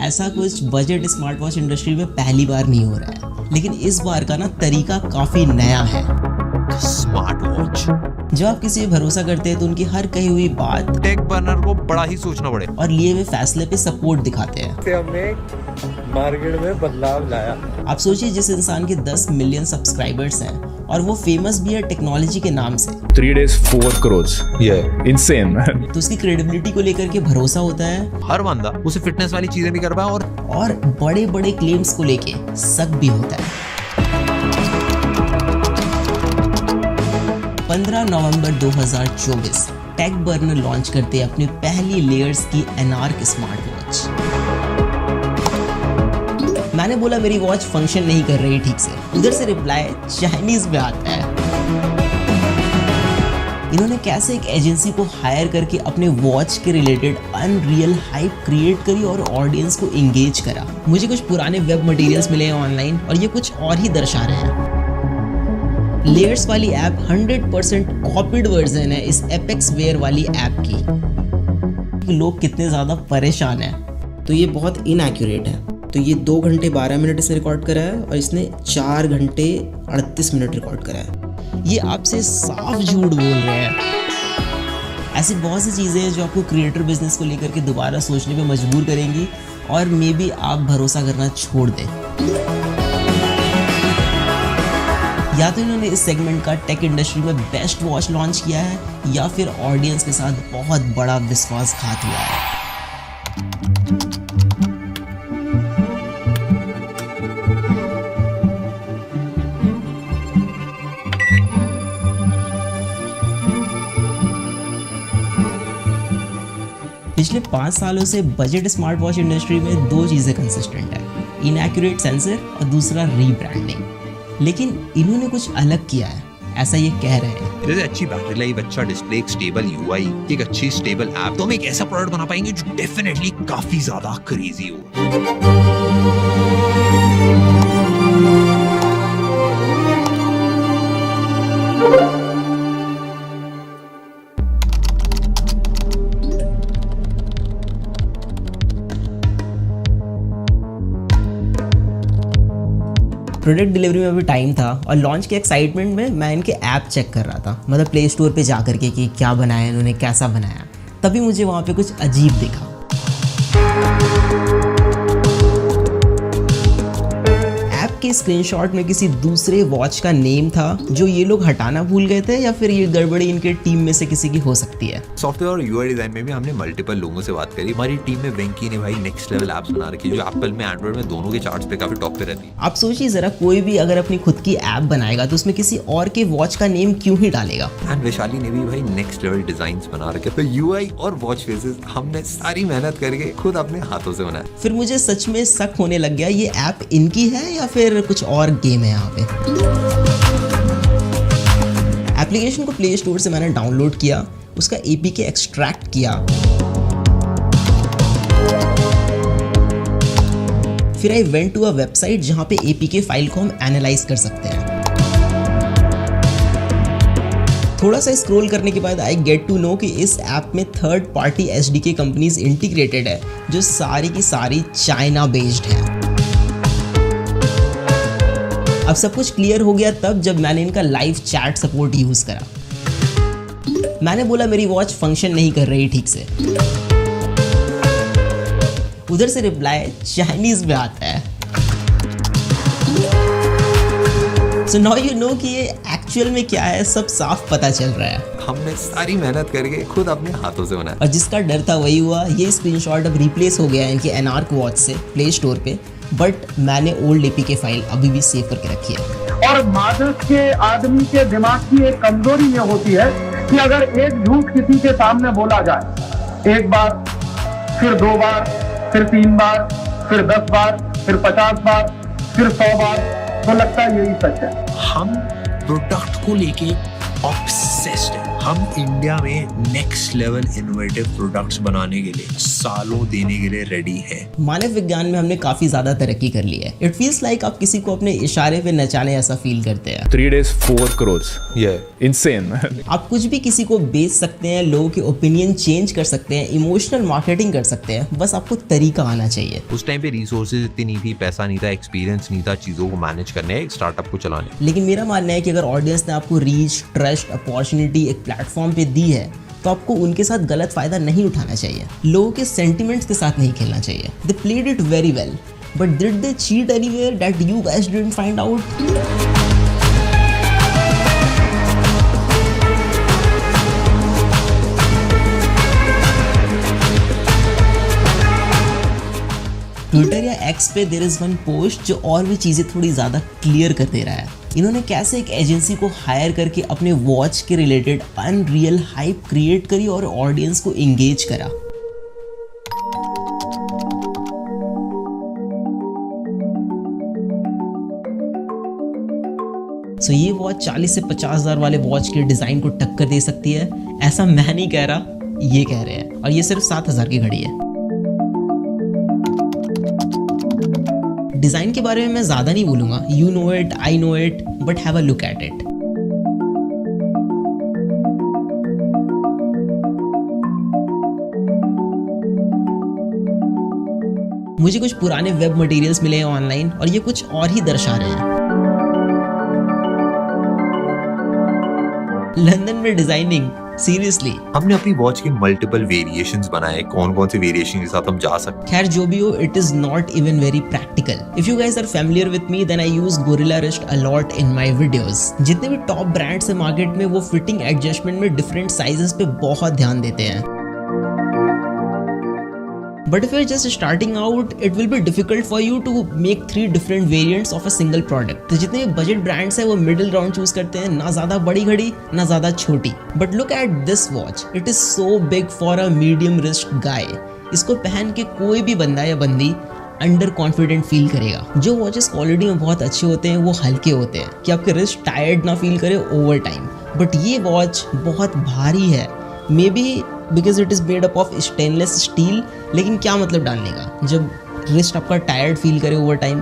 ऐसा कुछ budget smart watch industry में पहली बार नहीं हो रहा है, लेकिन इस बार का ना तरीका काफी नया है। Smart watch. जब आप किसी पे भरोसा करते हैं तो उनकी हर कही हुई बात टेक बर्नर को बड़ा ही सोचना पड़े और लिए हुए फैसले पे सपोर्ट दिखाते हैं। हमने मार्केट में बदलाव लाया। आप सोचिए, जिस इंसान के 10 मिलियन सब्सक्राइबर्स हैं और वो फेमस भी है टेक्नोलॉजी के नाम से, 3 days 4 crores, insane man। तो उसकी क्रेडिबिलिटी को लेकर के भरोसा होता है। हर बंदा उसे फिटनेस वाली चीजें भी कर पाए और बड़े बड़े क्लेम्स को लेके शक भी होता है। 15 नवंबर 2024 टेक बर्नर लॉन्च करते हैं अपनी पहली लेयर्स की एनार्क स्मार्ट वॉच। मैंने बोला मेरी वॉच फंक्शन नहीं कर रही ठीक से, उधर से रिप्लाई चाइनीज में आता है। इन्होंने कैसे एक एजेंसी को हायर करके अपने वॉच के रिलेटेड अनरियल हाइप क्रिएट करी और ऑडियंस को एंगेज करा। मुझे कुछ पुराने वेब मटेरियल्स मिले हैं ऑनलाइन और ये कुछ और ही दर्शा रहे हैं। लेयर्स वाली ऐप 100% कॉपीड वर्जन है इस एपेक्स वेयर वाली ऐप की। लोग कितने ज़्यादा परेशान हैं। तो ये बहुत इनएक्यूरेट है। तो ये 2 घंटे 12 मिनट इसने रिकॉर्ड करा है और इसने 4 घंटे 38 मिनट रिकॉर्ड करा है। ये आपसे साफ झूठ बोल रहे हैं। ऐसी बहुत सी चीज़ें हैं जो आपको क्रिएटर बिजनेस को लेकर के दोबारा सोचने पे मजबूर करेंगी और मे बी आप भरोसा करना छोड़ दें। या तो इन्होंने इस सेगमेंट का टेक इंडस्ट्री में बेस्ट वॉच लॉन्च किया है या फिर ऑडियंस के साथ बहुत बड़ा विश्वासघात हुआ है। पिछले 5 सालों से बजट स्मार्ट वॉच इंडस्ट्री में 2 चीज़ें कंसिस्टेंट है, इनएक्यूरेट सेंसर और दूसरा रीब्रांडिंग। लेकिन इन्होंने कुछ अलग किया है, ऐसा ये कह रहे हैं। जैसे अच्छी बैटरी लाइफ, अच्छा डिस्प्ले, एक स्टेबल यूआई, एक अच्छी स्टेबल ऐप, तो हम एक ऐसा प्रोडक्ट बना पाएंगे जो डेफिनेटली काफी ज्यादा क्रेजी हो। प्रोडक्ट डिलीवरी में भी टाइम था और लॉन्च के एक्साइटमेंट में मैं इनके ऐप चेक कर रहा था, मतलब प्ले स्टोर पे जा करके कि क्या बनाया इन्होंने, कैसा बनाया। तभी मुझे वहाँ पे कुछ अजीब दिखा। ऐप के स्क्रीनशॉट में किसी दूसरे वॉच का नेम था जो ये लोग हटाना भूल गए थे, या फिर ये गड़बड़ी इनके टीम में से किसी की हो सकती है। सॉफ्टवेयर और यूआई डिजाइन में भी हमने मल्टीपल लोगों से बात करी। हमारी टीम में वेंकी ने भाई नेक्स्ट लेवल एप्स बना रखी है जो एप्पल में, एंड्रॉइड में, दोनों के चार्ट्स पे काफी टॉप पे रहती है। आप सोचिए जरा, कोई भी अगर अपनी खुद की ऐप बनाएगा तो उसमें किसी और के वॉच का नेम क्यों ही डालेगा। एंड वैशाली ने भी भाई नेक्स्ट लेवल डिजाइन्स बना रखे। तो यूआई और वॉच फेसेस हमने सारी मेहनत करके खुद अपने हाथों से बनाया। फिर मुझे सच में शक होने लग गया, ये ऐप इनकी है या फिर कुछ और गेम है यहाँ पे। एप्लीकेशन को प्ले स्टोर से मैंने डाउनलोड किया, उसका एपीके एक्सट्रैक्ट किया, फिर I went to a website जहां पे एपीके फाइल को हम एनालाइज कर सकते हैं। थोड़ा सा स्क्रॉल करने के बाद आई गेट टू नो कि इस ऐप में third party SDK companies integrated है जो सारी की सारी चाइना बेस्ड है। अब सब कुछ क्लियर हो गया तब जब मैंने इनका लाइव चैट सपोर्ट यूज करा। मैंने बोला मेरी वॉच फंक्शन नहीं कर रही ठीक से, उधर से रिप्लाई चाइनीज में आता है। सो नाउ यू नो कि ये एक्चुअल में क्या है, सब साफ पता चल रहा है। हमने सारी मेहनत करके खुद अपने हाथों से बनाया और जिसका डर था वही हुआ। ये स्क्रीनशॉट अब रिप्लेस हो गया है इनकी एनार्क वॉच से प्ले स्टोर पे, बट मैंने ओल्ड एपीके फाइल अभी भी सेव करके रखी है। और मादक के आदमी के दिमाग की एक कमजोरी ये होती है कि अगर एक झूठ किसी के सामने बोला जाए, एक बार, फिर 2 बार, फिर 3 बार, फिर 10 बार, फिर 50 बार, फिर 100 बार, तो लगता है यही सच है। हम प्रोडक्ट को लेके ऑब्सेस्ड ऑब्सेस्ड है। हम इंडिया में नेक्स्ट लेवल इनोवेटिव प्रोडक्ट्स बनाने के लिए सालों देने के लिए रेडी है। मानव विज्ञान में हमने काफी ज्यादा तरक्की कर ली है। इट फील्स लाइक आप किसी को अपने इशारे पे नचाने ऐसा फील करते हैं। 3 days 4 crores. Yeah, insane. आप कुछ भी किसी को बेच सकते हैं, लोगों के ओपिनियन चेंज कर सकते हैं, इमोशनल मार्केटिंग कर सकते हैं, बस आपको तरीका आना चाहिए। उस टाइम पे रिसोर्सेज इतनी नहीं थी, पैसा नहीं था, एक्सपीरियंस नहीं था चीजों को मैनेज करने, एक स्टार्टअप को चलाने। लेकिन मेरा मानना है कि अगर ऑडियंस ने आपको रीच, ट्रस्ट, अपॉर्चुनिटी एक प्लेटफॉर्म पे दी है तो आपको उनके साथ गलत फायदा नहीं उठाना चाहिए, लोगों के सेंटिमेंट्स के साथ नहीं खेलना चाहिए। They played it very well, but did they cheat anywhere that you guys didn't find out? Twitter या एक्स पे देयर इज वन पोस्ट जो और भी चीज़ें थोड़ी ज़्यादा क्लियर कर दे रहा है। इन्होंने कैसे एक एजेंसी को हायर करके अपने वॉच के रिलेटेड अनरियल हाइप क्रिएट करी और ऑडियंस को एंगेज करा। सो ये वॉच 40 से 50,000 वाले वॉच के डिज़ाइन को टक्कर दे सकती है, ऐसा मैं नहीं कह रहा, ये कह रहे हैं। और ये सिर्फ 7,000 की घड़ी है। डिज़ाइन के बारे में मैं ज़्यादा नहीं बोलूँगा, you know it, I know it, but have a look at it. मुझे कुछ पुराने वेब मटेरियल्स मिले हैं ऑनलाइन और ये कुछ और ही दर्शा रहे हैं। लंदन में डिजाइनिंग, सीरियसली। हमने अपनी वॉच के मल्टीपल वेरिएशंस बनाए, कौन कौन से वेरिएशन के साथ हम जा सकते हैं। खैर जो भी हो, it is not even very practical. If you guys are familiar with me then I use gorilla wrist a lot in my videos. जितने भी टॉप ब्रांड्स है मार्केट में वो फिटिंग एडजस्टमेंट में डिफरेंट साइजेस पे बहुत ध्यान देते हैं। But if you're just starting out, it will be difficult for you to make 3 different variants of a single product. तो जितने बजट ब्रांड्स हैं वो मिडिल ग्राउंड चूज करते हैं, ना ज़्यादा बड़ी घड़ी ना ज़्यादा छोटी। But look at this watch. It is so big for a medium wrist guy. इसको पहन के कोई भी बंदा या बंदी अंडर कॉन्फिडेंट फील करेगा। जो वॉचेस क्वालिटी में बहुत अच्छे होते हैं वो हल्के होते हैं कि आपके रिस्ट टायर्ड ना फील करे ओवर टाइम। बट ये वॉच बहुत भारी है, may be because it is made up of stainless steel. लेकिन क्या मतलब डालने का जब रिस्ट आपका टायर्ड फील करे ओवर टाइम।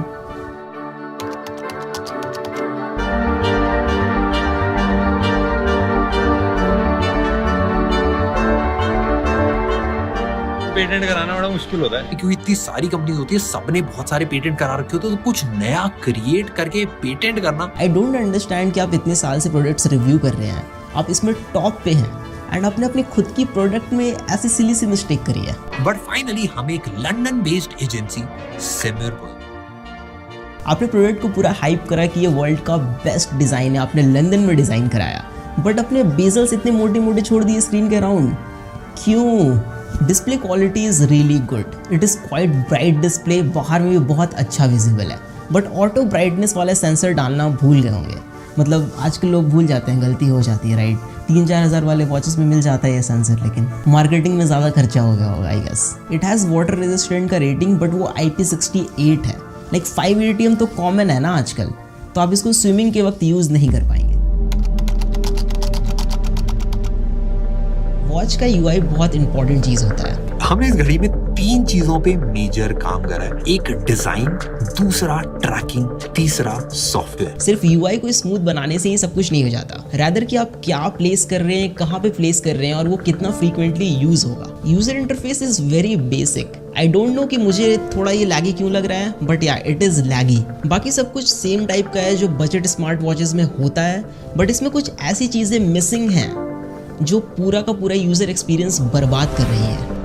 पेटेंट कराना बड़ा मुश्किल होता है क्योंकि इतनी सारी कंपनीज होती है, सबने बहुत सारे पेटेंट करा रखे होते हैं, तो कुछ नया क्रिएट करके पेटेंट करना। आई डोंट अंडरस्टैंड कि आप इतने साल से प्रोडक्ट्स रिव्यू कर रहे हैं, आप इसमें टॉप पे हैं एंड आपने अपनी खुद की प्रोडक्ट में ऐसी सिली सी मिस्टेक करी है। बट फाइनली हम एक लंदन बेस्ड एजेंसी सिमिरबल, आपने प्रोडक्ट को पूरा हाइप करा कि ये वर्ल्ड का बेस्ट डिज़ाइन है, आपने लंदन में डिज़ाइन कराया, बट अपने बेजल्स इतने मोटे मोटे छोड़ दिए स्क्रीन के अराउंड, क्यों? Display quality is really good, it is quite bright display, बाहर में भी बहुत अच्छा विजिबल है, बट ऑटो ब्राइटनेस वाला सेंसर डालना भूल गए होंगे। मतलब आजकल लोग भूल जाते हैं, गलती हो जाती है, राइट? 3-4 हज़ार वाले वॉचेस में मिल जाता है ये सेंसर, लेकिन मार्केटिंग में ज़्यादा खर्चा हो गया होगा I guess. It has water resistant का रेटिंग, बट वो IP68 है। लाइक 5 ATM तो कॉमन है ना आजकल, तो आप इसको स्विमिंग के वक्त यूज़ नहीं कर पाएंगे। वॉच का UI बहुत इंपॉर्टेंट चीज़ होता है। हमने इस घड़ी में 3 चीजों पे मेजर काम करा है, एक डिजाइन, दूसरा ट्रैकिंग, तीसरा सॉफ्टवेयर। सिर्फ UI को स्मूथ बनाने से ही सब कुछ नहीं हो जाता, रैदर कि आप क्या प्लेस कर रहे हैं, कहाँ पे प्लेस कर रहे हैं और वो कितना फ्रीक्वेंटली यूज होगा। User interface is very basic. I don't know कि मुझे थोड़ा ये लैगी क्यों लग रहा है, बट या इट इज लैगी। बाकी सब कुछ सेम टाइप का है जो बजट स्मार्ट वॉचेस में होता है, बट इसमें कुछ ऐसी चीजें मिसिंग हैं जो पूरा का पूरा यूजर एक्सपीरियंस बर्बाद कर रही है।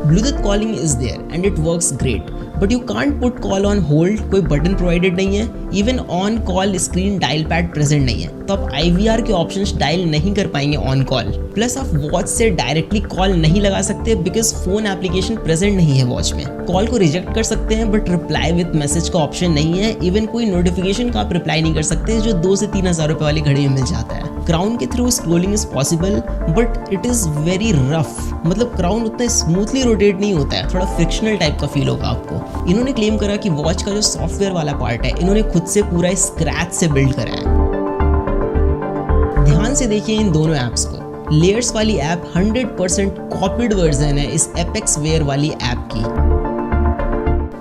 Bluetooth calling is there and it works great, but you can't put call on hold, कोई बटन प्रोवाइडेड नहीं है, even on call screen dial pad present नहीं है, तो आप IVR के ऑप्शंस डायल नहीं कर पाएंगे ऑन कॉल। प्लस आप वॉच से डायरेक्टली कॉल नहीं लगा सकते बिकॉज फोन एप्लीकेशन प्रेजेंट नहीं है वॉच में। कॉल को रिजेक्ट कर सकते हैं बट रिप्लाई विद मैसेज का ऑप्शन नहीं है, इवन कोई नोटिफिकेशन का आप रिप्लाई नहीं कर सकते जो 2 से 3 हज़ार रुपए वाली घड़ी में मिल जाता है। क्राउन के through scrolling is possible but it is very rough, मतलब क्राउन उतना स्मूथली रोटेट नहीं होता है, थोड़ा फ्रिक्शनल टाइप का फील होगा आपको। इन्होंने क्लेम करा कि वॉच का जो सॉफ्टवेयर वाला पार्ट है इन्होंने खुद खुद से पूरा स्क्रैच से बिल्ड करा है। ध्यान से देखिए इन दोनों ऐप्स को। लेयर्स वाली ऐप 100% कॉपीड वर्जन है इस एपेक्स वेयर वाली ऐप की।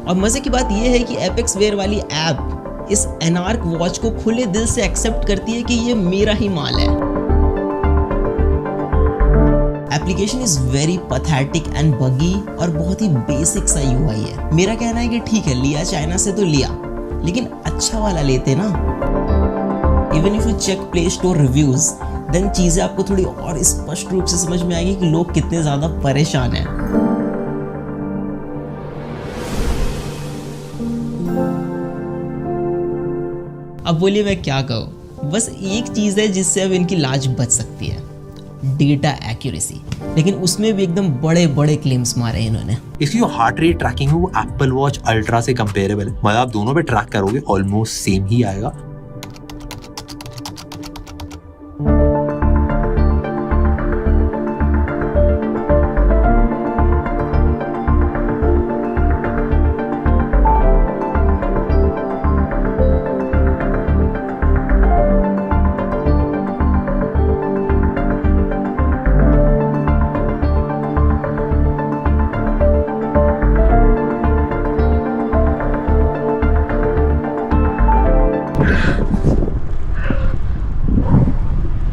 और मजे की बात यह है कि एपेक्स वेयर वाली ऐप इस एनार्क वॉच को खुले दिल से एक्सेप्ट करती है कि ये मेरा ही माल है। Application is very pathetic and बगी और बहुत ही बेसिक सा यूआई है। मेरा कहना है कि ठीक है, लिया चाइना से तो लिया, लेकिन अच्छा वाला लेते ना। Even if you check Play Store reviews, then चीजें आपको थोड़ी और स्पष्ट रूप से समझ में आएगी कि लोग कितने ज्यादा परेशान हैं। अब बोलिए मैं क्या कहूँ, बस एक चीज है जिससे अब इनकी लाज बच सकती है, डेटा एक्यूरेसी। लेकिन उसमें भी एकदम बड़े बड़े क्लेम्स मारे इन्होंने। इसकी जो हार्ट रेट ट्रैकिंग है वो एप्पल वॉच अल्ट्रा से कंपेरेबल है। मतलब आप दोनों पे ट्रैक करोगे ऑलमोस्ट सेम ही आएगा।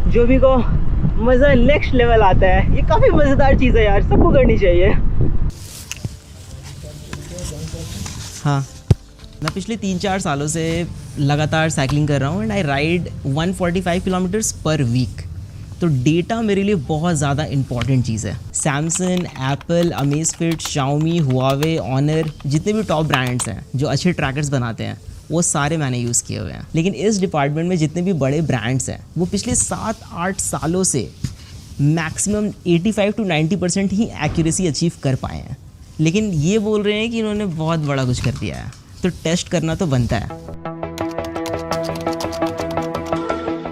जो भी को मज़ा नेक्स्ट लेवल आता है, ये काफ़ी मज़ेदार चीज़ है यार, सबको करनी चाहिए। हाँ, मैं पिछले 3-4 सालों से लगातार साइकिलिंग कर रहा हूँ and I ride 145 kilometres per week. तो डेटा मेरे लिए बहुत ज़्यादा इंपॉर्टेंट चीज़ है। Samsung, Apple, Amazfit, Xiaomi, Huawei, Honor, जितने भी टॉप ब्रांड्स हैं जो अच्छे ट्रैकर्स बनाते हैं, वो सारे मैंने यूज़ किए हुए हैं। लेकिन इस डिपार्टमेंट में जितने भी बड़े ब्रांड्स हैं वो पिछले 7-8 सालों से maximum 85 to 90% he accuracy achieve कर पाए हैं। लेकिन ये बोल रहे हैं कि इन्होंने बहुत बड़ा कुछ कर दिया है, तो टेस्ट करना तो बनता है।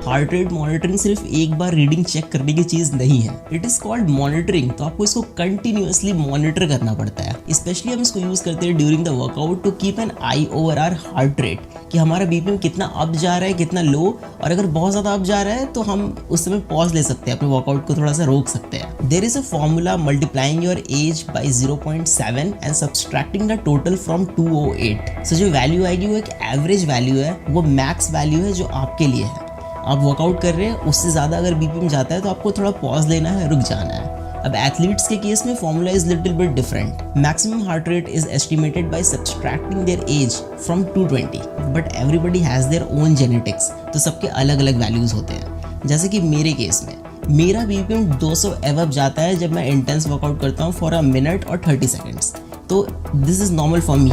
हार्ट रेट मॉनिटरिंग सिर्फ एक बार रीडिंग चेक करने की चीज़ नहीं है, इट इज़ कॉल्ड मॉनिटरिंग। तो आपको इसको कंटिन्यूअसली मॉनिटर करना पड़ता है। स्पेशली हम इसको यूज़ करते हैं during the workout to keep an eye over our heart rate, कि हमारा बीपीएम कितना अप जा रहा है, कितना लो, और अगर बहुत ज़्यादा अप जा रहा है तो हम उस समय पॉज ले सकते हैं, अपने वर्कआउट को थोड़ा सा रोक सकते हैं। There is a formula multiplying your age by 0.7 and subtracting the total from 208। So जो वैल्यू आएगी वो एक एवरेज वैल्यू है, वो मैक्स वैल्यू है जो आपके लिए है। आप वर्कआउट कर रहे हैं, उससे ज़्यादा अगर बीपीएम जाता है तो आपको थोड़ा पॉज लेना है, रुक जाना है। अब एथलीट्स के केस में formula is little bit different. Maximum heart rate is estimated by subtracting their age from 220, but everybody has their own genetics, तो सबके अलग अलग वैल्यूज़ होते हैं। जैसे कि मेरे केस में मेरा बीपीएम 200 एवब जाता है जब मैं इंटेंस वर्कआउट करता हूँ फॉर अ मिनट और 30 सेकेंड्स, तो this is normal for me.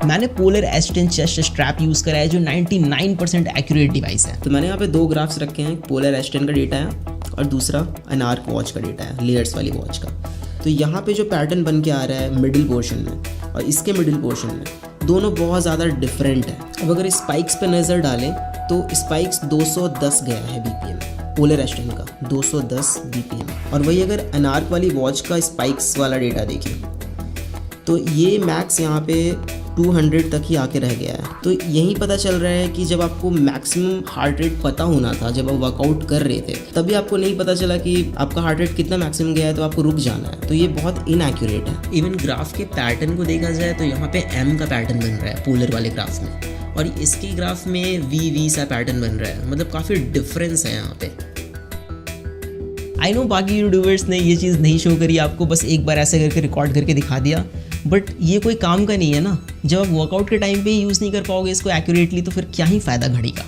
मैंने polar S10 chest strap use करा है जो 99% एक्यूरेट डिवाइस है। तो मैंने यहाँ पे 2 ग्राफ्स रखे हैं, पोलर S10 का डेटा है और दूसरा एनार्क वॉच का डेटा है, लेयर्स वाली वॉच का। तो यहाँ पे जो पैटर्न बन के आ रहा है मिडिल पोर्शन में और इसके मिडिल पोर्शन में, दोनों बहुत ज़्यादा डिफरेंट है। अब अगर स्पाइक्स पे नज़र डालें तो स्पाइक्स 210 गया है BPM पोलर S10 का, 210 BPM। और वही अगर एनार्क वाली वॉच का स्पाइक्स वाला डेटा देखें तो ये मैक्स यहाँ पे 200 तक ही आके रह गया है। तो यही पता चल रहा है कि जब आपको मैक्सिमम हार्ट रेट पता होना था, जब आप वर्कआउट कर रहे थे, तभी आपको नहीं पता चला कि आपका हार्ट रेट कितना मैक्सिमम गया है, तो आपको रुक जाना है। तो ये बहुत इनएक्यूरेट है। इवन ग्राफ के पैटर्न को देखा जाए तो यहाँ पे M का पैटर्न बन रहा है पोलर वाले ग्राफ में, और इसके ग्राफ में V सा पैटर्न बन रहा है। मतलब काफ़ी डिफरेंस है यहाँ पे। आई नो बाकी यूट्यूबर्स ने ये चीज़ नहीं शो करी आपको, बस एक बार ऐसे करके रिकॉर्ड करके दिखा दिया, बट ये कोई काम का नहीं है ना। जब आप वर्कआउट के टाइम पे यूज़ नहीं कर पाओगे इसको एक्यूरेटली, तो फिर क्या ही फ़ायदा घड़ी का।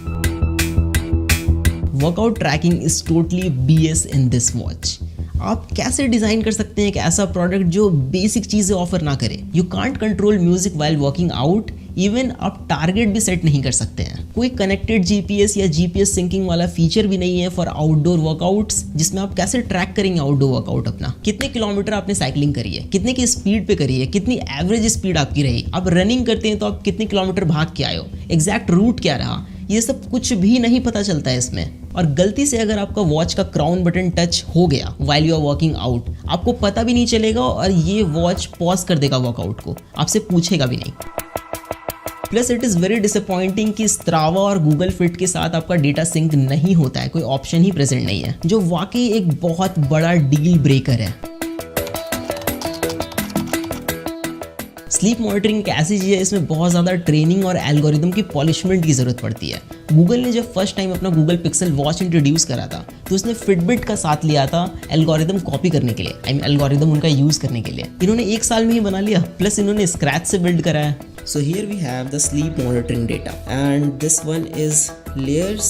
Workout tracking is totally BS in this watch. आप कैसे डिज़ाइन कर सकते हैं एक ऐसा प्रोडक्ट जो बेसिक चीज़ें ऑफर ना करे। You can't control music while working out, even आप टारगेट भी सेट नहीं कर सकते हैं। कोई कनेक्टेड GPS या GPS सिंकिंग वाला फीचर भी नहीं है फॉर आउटडोर वर्कआउट्स, जिसमें आप कैसे ट्रैक करेंगे आउटडोर वर्कआउट अपना। कितने किलोमीटर आपने साइकिलिंग करी है, कितने की स्पीड पे करी है, कितनी एवरेज स्पीड आपकी रही। आप रनिंग करते हैं तो आप कितने किलोमीटर भाग के आए हो, एग्जैक्ट रूट क्या रहा, ये सब कुछ भी नहीं पता चलता है इसमें। और गलती से अगर आपका वॉच का क्राउन बटन टच हो गया while you are working out, आपको पता भी नहीं चलेगा और ये वॉच पॉज कर देगा वर्कआउट को, आपसे पूछेगा भी नहीं। Plus it is very disappointing कि स्ट्रावा और गूगल फिट के साथ आपका डेटा सिंक नहीं होता है, कोई ऑप्शन ही प्रेजेंट नहीं है, जो वाकई एक बहुत बड़ा डील ब्रेकर है। स्लीप मॉनिटरिंग एक ऐसी चीज़ है, इसमें बहुत ज़्यादा ट्रेनिंग और एल्गोरिदम की पॉलिशमेंट की ज़रूरत पड़ती है। गूगल ने जब फर्स्ट टाइम अपना गूगल पिक्सल वॉच इंट्रोड्यूस करा था तो उसने फिटबिट का साथ लिया था एल्गोरिदम कॉपी करने के लिए, एल्गोरिदम उनका यूज़ करने के लिए। इन्होंने 1 साल में ही बना लिया, प्लस इन्होंने स्क्रैच से बिल्ड करा है। So here we have the sleep monitoring data and this one is layers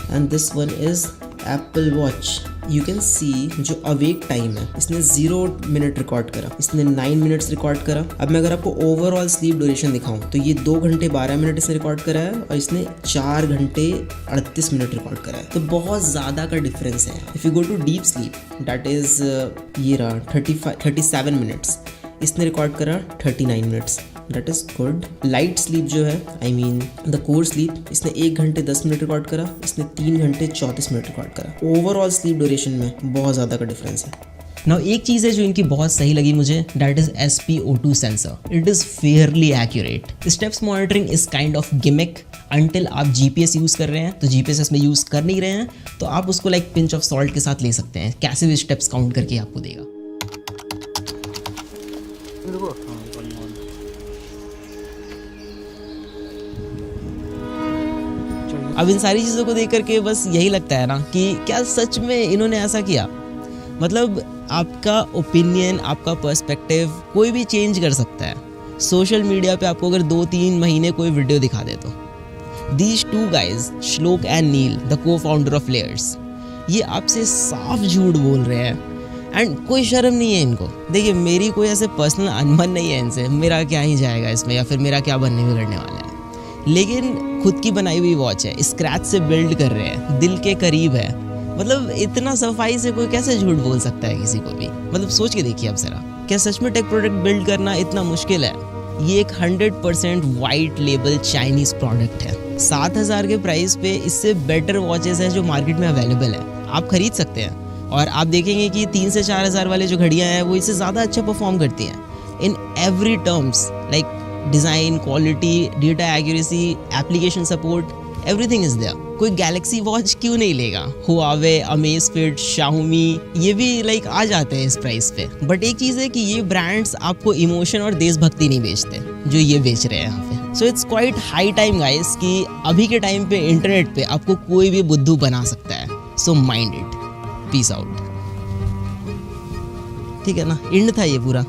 and this one is Apple Watch. You can see जो अवेक टाइम है इसने 0 मिनट रिकॉर्ड करा, इसने 9 मिनट्स रिकॉर्ड करा। अब मैं अगर आपको ओवरऑल स्लीप ड्यूरेशन दिखाऊं तो ये 2 घंटे 12 मिनट इसने रिकॉर्ड करा है और इसने 4 घंटे 38 मिनट रिकॉर्ड करा है, तो बहुत ज़्यादा का डिफरेंस है। If you go to deep sleep that is ये रहा 37 मिनट्स, इसने रिकॉर्ड करा 39 minutes, that is good. Light sleep जो है द कोर स्लीप, इसने 1 घंटे 10 मिनट रिकॉर्ड करा, इसने 3 घंटे 34 मिनट रिकॉर्ड करा। ओवरऑल स्लीप ड्यूरेशन में बहुत ज़्यादा का डिफरेंस है। नाउ एक चीज़ है जो इनकी बहुत सही लगी मुझे, that is SpO2 sensor. It is Fairlie accurate. Steps monitoring is kind of gimmick until आप GPS यूज़ कर रहे हैं, तो GPS इसमें यूज़ कर नहीं रहे हैं तो आप उसको लाइक पिंच ऑफ सॉल्ट के साथ ले सकते हैं, कैसे भी स्टेप्स काउंट करके आपको देगा। अब इन सारी चीज़ों को देख करके बस यही लगता है ना कि क्या सच में इन्होंने ऐसा किया। मतलब आपका ओपिनियन, आपका पर्सपेक्टिव कोई भी चेंज कर सकता है। सोशल मीडिया पे आपको अगर 2-3 महीने कोई वीडियो दिखा दे तो these 2 guys, Shlok and Neel, the co-founder of Layers, ये आपसे साफ झूठ बोल रहे हैं एंड कोई शर्म नहीं है इनको। देखिए मेरी कोई ऐसे पर्सनल अनबन नहीं है इनसे, मेरा क्या ही जाएगा इसमें या फिर मेरा क्या बनने बिगड़ने वाला है, लेकिन खुद की बनाई हुई वॉच है, स्क्रैच से बिल्ड कर रहे हैं, दिल के करीब है। मतलब इतना सफाई से कोई कैसे झूठ बोल सकता है किसी को भी। मतलब सोच के देखिए अब जरा, क्या सच में टेक प्रोडक्ट बिल्ड करना इतना मुश्किल है? ये एक 100% वाइट लेबल चाइनीज प्रोडक्ट है। 7,000 के प्राइस पे इससे बेटर वॉचेस हैं जो मार्केट में अवेलेबल है, आप खरीद सकते हैं। और आप देखेंगे कि 3 से 4,000 वाले जो घड़ियाँ हैं वो इससे ज़्यादा अच्छा परफॉर्म करती हैं in every terms, like design, quality, data accuracy, application support, everything is there. कोई गैलेक्सी वॉच क्यों नहीं लेगा? हुआवे, अमेज़फिट, शाओमी, ये भी लाइक आ जाते हैं इस प्राइस पे। बट एक चीज़ है कि ये ब्रांड्स आपको इमोशन और देशभक्ति नहीं बेचते जो ये बेच रहे हैं यहाँ पे। So it's quite high time guys कि अभी के टाइम पे इंटरनेट पे आपको कोई भी बुद्धू बना सकता है। So mind it. Peace out. ठीक है ना, एंड था ये पूरा।